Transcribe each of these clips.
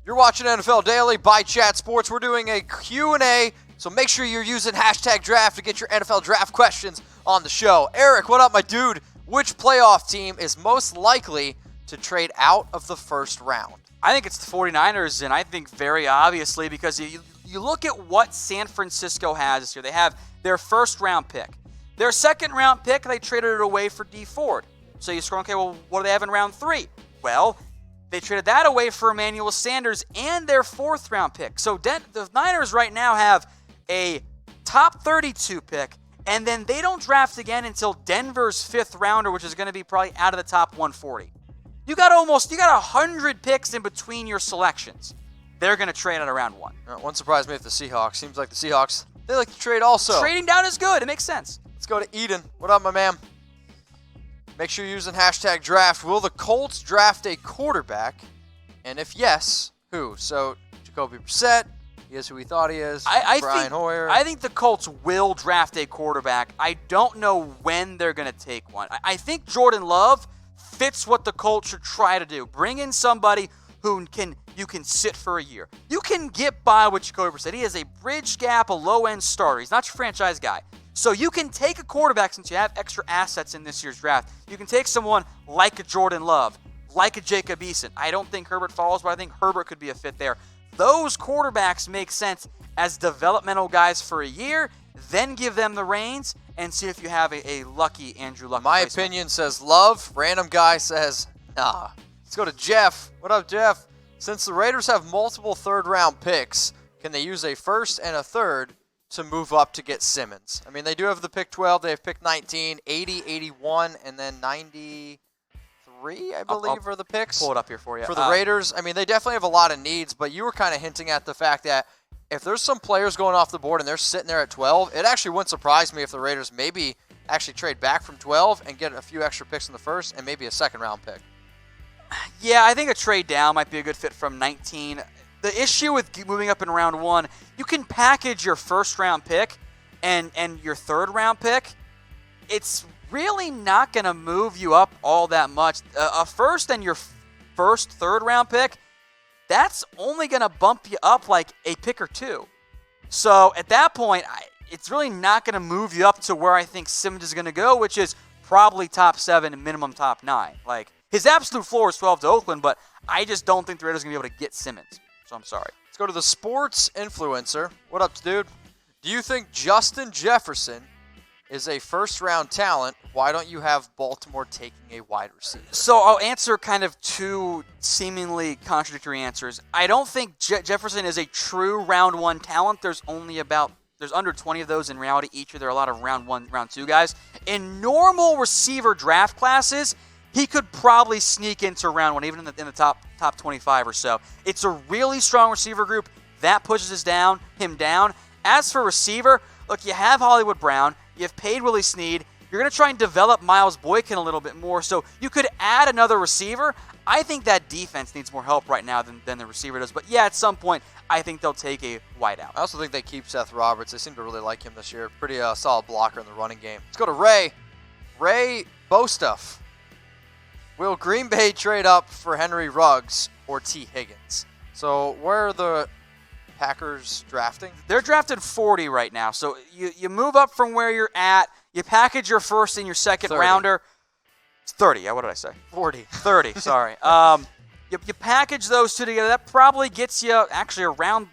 You're watching NFL Daily by Chat Sports. We're doing a Q&A, so make sure you're using hashtag draft to get your NFL draft questions on the show. Eric, what up, my dude? Which playoff team is most likely to trade out of the first round? I think it's the 49ers, and I think very obviously because you look at what San Francisco has this year. They have their first-round pick. Their second-round pick, they traded it away for Dee Ford. So you scroll, okay, well, what do they have in round 3? Well, they traded that away for Emmanuel Sanders and their fourth-round pick. So the Niners right now have a top 32 pick, and then they don't draft again until Denver's fifth rounder, which is going to be probably out of the top 140. You got 100 picks in between your selections. They're going to trade at around 1. Wouldn't surprise me if the Seahawks. Seems like the Seahawks, they like to trade also. Trading down is good. It makes sense. Let's go to Eden. What up, my man? Make sure you're using hashtag draft. Will the Colts draft a quarterback? And if yes, who? So, Jacoby Brissett, he is who we thought he is. Brian Hoyer. I think the Colts will draft a quarterback. I don't know when they're going to take one. I think Jordan Love fits what the Colts should try to do. Bring in somebody who you can sit for a year. You can get by with Jacoby Brissett. He is a bridge gap, a low-end starter. He's not your franchise guy. So you can take a quarterback since you have extra assets in this year's draft. You can take someone like a Jordan Love, like a Jacob Brissett. I don't think Herbert falls, but I think Herbert could be a fit there. Those quarterbacks make sense as developmental guys for a year, then give them the reins and see if you have a lucky Andrew Luck. My opinion says Love. Random guy says nah. Let's go to Jeff. What up, Jeff? Since the Raiders have multiple third-round picks, can they use a first and a third to move up to get Simmons? I mean, they do have the pick 12. They have pick 19, 80, 81, and then 93, I believe, are the picks. Pull it up here for you. For the Raiders, I mean, they definitely have a lot of needs, but you were kind of hinting at the fact that if there's some players going off the board and they're sitting there at 12, it actually wouldn't surprise me if the Raiders maybe actually trade back from 12 and get a few extra picks in the first and maybe a second-round pick. Yeah, I think a trade down might be a good fit from 19. The issue with moving up in round 1, you can package your first-round pick and your third-round pick. It's really not going to move you up all that much. A first and your first third-round pick, that's only going to bump you up like a pick or two. So at that point, it's really not going to move you up to where I think Simmons is going to go, which is probably top 7 and minimum top 9. Like, his absolute floor is 12 to Oakland, but I just don't think the Raiders are going to be able to get Simmons. So I'm sorry. Let's go to the sports influencer. What up, dude? Do you think Justin Jefferson is a first-round talent? Why don't you have Baltimore taking a wide receiver? So I'll answer kind of two seemingly contradictory answers. I don't think Jefferson is a true round 1 talent. There's under 20 of those in reality each year. There are a lot of round 1, round 2 guys. In normal receiver draft classes, he could probably sneak into round 1, even in the top 25 or so. It's a really strong receiver group. That pushes him down. As for receiver, look, you have Hollywood Brown. You've paid Willie Snead. You're going to try and develop Miles Boykin a little bit more, so you could add another receiver. I think that defense needs more help right now than the receiver does. But, yeah, at some point, I think they'll take a wideout. I also think they keep Seth Roberts. They seem to really like him this year. Pretty solid blocker in the running game. Let's go to Ray. Ray Bostuff. Will Green Bay trade up for Henry Ruggs or T. Higgins? So where are the Packers drafting? They're drafted 40 right now. So you move up from where you're at. You package your first and your second 30. rounder. 30. Yeah, what did I say? 40. 30, sorry. You package those two together. That probably gets you actually around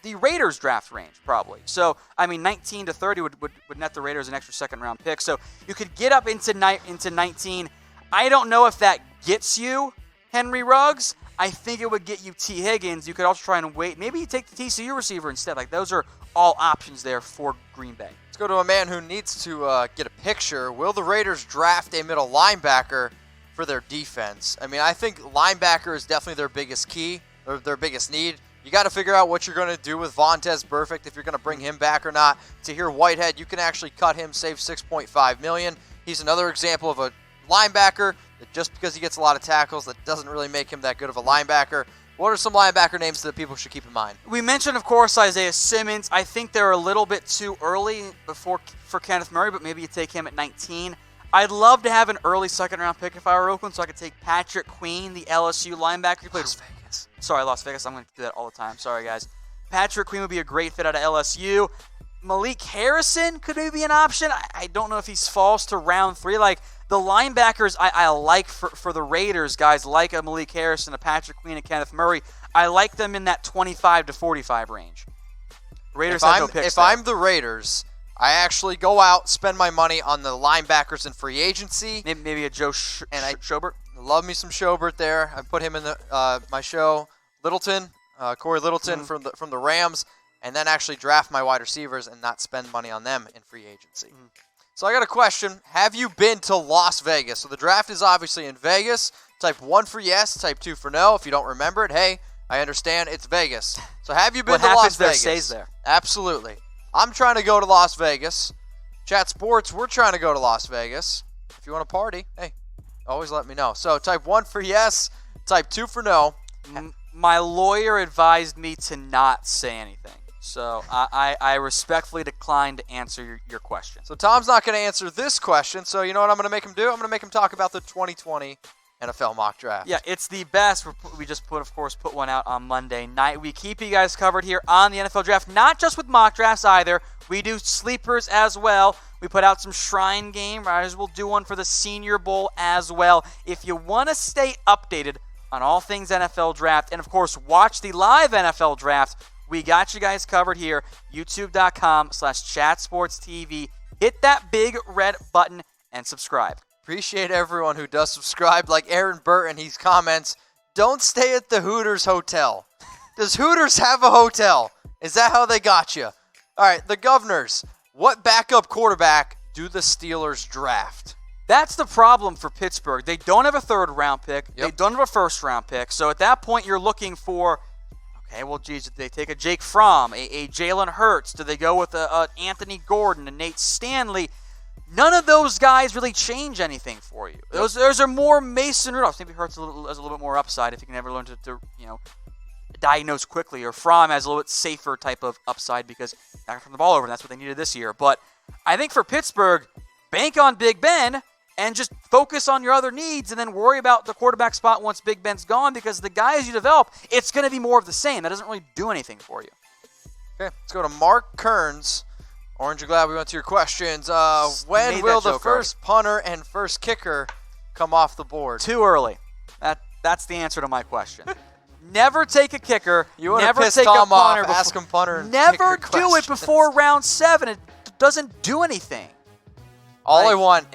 the Raiders draft range, probably. So, I mean, 19 to 30 would net the Raiders an extra second-round pick. So you could get up into 19. I don't know if that gets you Henry Ruggs. I think it would get you T. Higgins. You could also try and wait. Maybe you take the TCU receiver instead. Like, those are all options there for Green Bay. Let's go to a man who needs to get a picture. Will the Raiders draft a middle linebacker for their defense? I mean, I think linebacker is definitely their biggest key, or their biggest need. You got to figure out what you're going to do with Vontaze Burfict, if you're going to bring him back or not. Tahir Whitehead, you can actually cut him, save $6.5 million. He's another example of a linebacker that just because he gets a lot of tackles, that doesn't really make him that good of a linebacker. What are some linebacker names that people should keep in mind? We mentioned, of course, Isaiah Simmons. I think they're a little bit too early for Kenneth Murray, but maybe you take him at 19. I'd love to have an early second-round pick if I were Oakland, so I could take Patrick Queen, the LSU linebacker. He played Vegas. Sorry, Las Vegas. I'm going to do that all the time. Sorry, guys. Patrick Queen would be a great fit out of LSU. Malik Harrison could maybe be an option. I don't know if he falls to round 3. Like, the linebackers I like for the Raiders, guys like a Malik Harrison, a Patrick Queen, and Kenneth Murray. I like them in that 25 to 45 range. Raiders have no picks. If I'm the Raiders, I actually go out, spend my money on the linebackers in free agency. Maybe a Joe Schobert. Love me some Schobert there. I put him in the my show. Littleton, Corey Littleton from the Rams, and then actually draft my wide receivers and not spend money on them in free agency. So I got a question. Have you been to Las Vegas? So the draft is obviously in Vegas. Type 1 for yes, type 2 for no. If you don't remember it, hey, I understand it's Vegas. So have you been to Las Vegas? What happens there stays there. Absolutely. I'm trying to go to Las Vegas. Chat Sports, we're trying to go to Las Vegas. If you want to party, hey, always let me know. So type 1 for yes, type 2 for no. My lawyer advised me to not say anything. So I respectfully decline to answer your question. So Tom's not going to answer this question. So you know what I'm going to make him do? I'm going to make him talk about the 2020 NFL mock draft. Yeah, it's the best. We just put one out on Monday night. We keep you guys covered here on the NFL draft, not just with mock drafts either. We do sleepers as well. We put out some Shrine Game. We'll do one for the Senior Bowl as well. If you want to stay updated on all things NFL draft, and of course watch the live NFL draft, we got you guys covered here. YouTube.com/ChatSportsTV. Hit that big red button and subscribe. Appreciate everyone who does subscribe. Like Aaron Burton, he comments, don't stay at the Hooters Hotel. Does Hooters have a hotel? Is that how they got you? All right, the Governors. What backup quarterback do the Steelers draft? That's the problem for Pittsburgh. They don't have a third-round pick. Yep. They don't have a first-round pick. So at that point, you're looking for, okay, well, geez, did they take a Jake Fromm, a Jalen Hurts? Do they go with a Anthony Gordon, a Nate Stanley? None of those guys really change anything for you. Yep. Those are more Mason Rudolph. Maybe Hurts has a little bit more upside if you can ever learn to diagnose quickly. Or Fromm has a little bit safer type of upside because not from the ball over, and that's what they needed this year. But I think for Pittsburgh, bank on Big Ben and just focus on your other needs and then worry about the quarterback spot once Big Ben's gone, because the guys you develop, it's going to be more of the same. That doesn't really do anything for you. Okay, let's go to Mark Kearns. Orange, you're glad we went to your questions. When will the first punter and first kicker come off the board? Too early. That's the answer to my question. Never take a kicker. You want never to piss take Tom a punter off, ask him punter and never kicker do it questions. before round 7. It doesn't do anything. All I want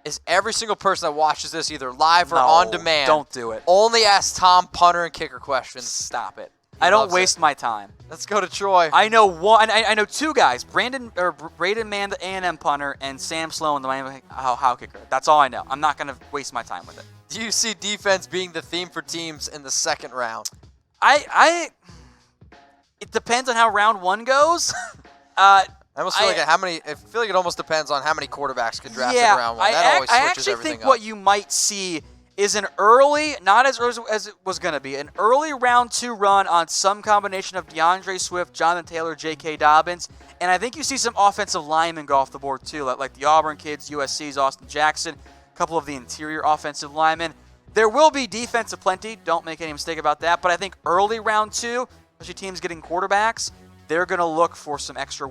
is every single person that watches this either live or on demand. Don't do it. Only ask Tom punter and kicker questions. Stop it. I don't waste my time. Let's go to Troy. I know one. I know two guys: Braden Mann, the A&M punter, and Sam Sloan, the Miami How kicker. That's all I know. I'm not going to waste my time with it. Do you see defense being the theme for teams in the second round? It depends on how round 1 goes. I almost feel I feel like it almost depends on how many quarterbacks could draft in round 1. That always switches everything up. I actually think what you might see is an early, not as early as it was going to be, an early round 2 run on some combination of DeAndre Swift, Jonathan Taylor, J.K. Dobbins, and I think you see some offensive linemen go off the board too, like the Auburn kids, USC's Austin Jackson, a couple of the interior offensive linemen. There will be defensive plenty, don't make any mistake about that, but I think early round 2, especially teams getting quarterbacks, they're going to look for some extra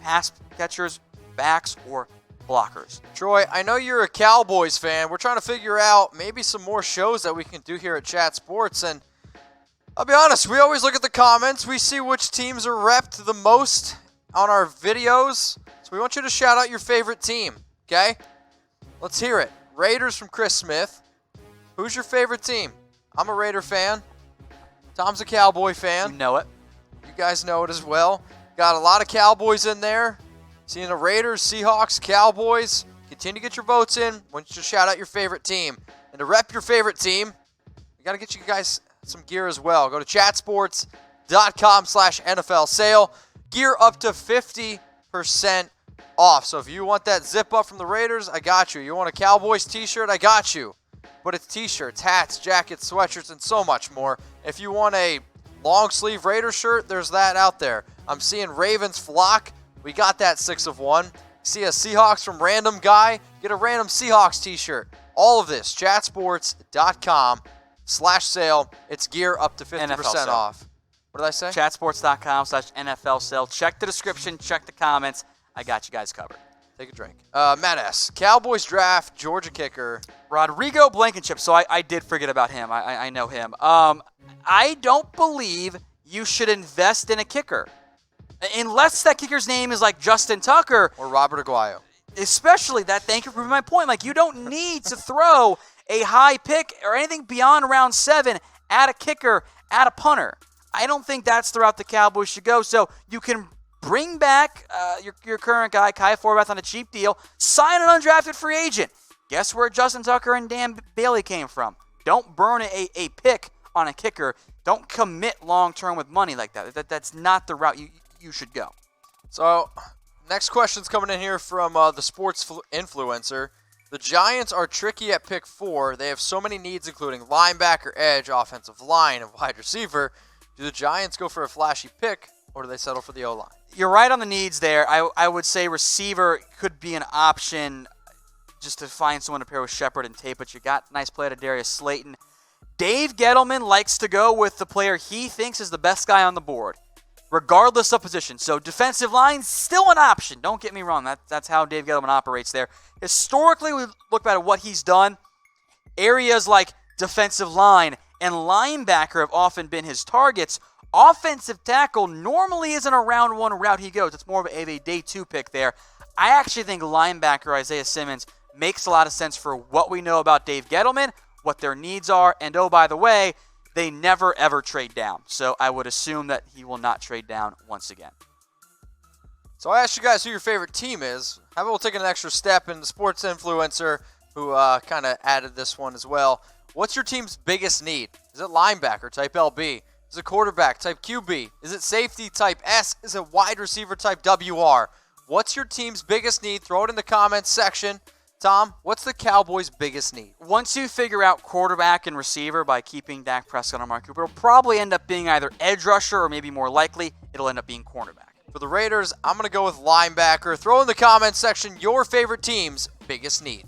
pass catchers, backs, or blockers. Troy, I know you're a Cowboys fan. We're trying to figure out maybe some more shows that we can do here at Chat Sports, and I'll be honest, we always look at the comments. We see which teams are repped the most on our videos, so we want you to shout out your favorite team, okay? Let's hear it. Raiders from Chris Smith. Who's your favorite team? I'm a Raider fan. Tom's a Cowboy fan. You know it. You guys know it as well. Got a lot of Cowboys in there. Seeing the Raiders, Seahawks, Cowboys. Continue to get your votes in. Why don't you shout out your favorite team? And to rep your favorite team, we got to get you guys some gear as well. Go to chatsports.com/NFL sale. Gear up to 50% off. So if you want that zip up from the Raiders, I got you. You want a Cowboys t-shirt, I got you. But it's t-shirts, hats, jackets, sweatshirts, and so much more. If you want a long sleeve Raider shirt, there's that out there. I'm seeing Ravens flock. We got that 6 of 1. See a Seahawks from random guy, get a random Seahawks t-shirt. All of this, chatsports.com/NFL chatsports.com/sale. It's gear up to 50% NFL sale. off. What did I say? Chatsports.com/NFL sale. Check the description, check the comments. I got you guys covered. Take a drink. Matt S. Cowboys draft Georgia kicker Rodrigo Blankenship. So I did forget about him. I know him. I don't believe you should invest in a kicker. Unless that kicker's name is like Justin Tucker. or Robert Aguayo. Especially that, thank you for proving my point. Like, you don't need to throw a high pick or anything beyond round 7 at a kicker, at a punter. I don't think that's the route the Cowboys should go. So you can bring back your current guy, Kai Forbath, on a cheap deal. Sign an undrafted free agent. Guess where Justin Tucker and Dan Bailey came from? Don't burn a pick on a kicker. Don't commit long-term with money like that. That's not the route you should go. So, next question's coming in here from the sports influencer. The Giants are tricky at pick 4. They have so many needs, including linebacker, edge, offensive line, and wide receiver. Do the Giants go for a flashy pick, or do they settle for the O-line? You're right on the needs there. I would say receiver could be an option just to find someone to pair with Shepard and Tate, but you got nice play to Darius Slayton. Dave Gettleman likes to go with the player he thinks is the best guy on the board, regardless of position. So defensive line, still an option. Don't get me wrong. That's how Dave Gettleman operates there. Historically, we look at what he's done. Areas like defensive line and linebacker have often been his targets. Offensive tackle normally isn't a round 1 route he goes. It's more of a day 2 pick there. I actually think linebacker Isaiah Simmons makes a lot of sense for what we know about Dave Gettleman, what their needs are, and oh, by the way, they never, ever trade down. So I would assume that he will not trade down once again. So I asked you guys who your favorite team is. How about we'll take an extra step, and the sports influencer who kind of added this one as well. What's your team's biggest need? Is it linebacker type LB? Is it quarterback type QB? Is it safety type S? Is it wide receiver type WR? What's your team's biggest need? Throw it in the comments section. Tom, what's the Cowboys' biggest need? Once you figure out quarterback and receiver by keeping Dak Prescott and Mark Cooper, it'll probably end up being either edge rusher or maybe more likely, it'll end up being cornerback. For the Raiders, I'm going to go with linebacker. Throw in the comments section your favorite team's biggest need.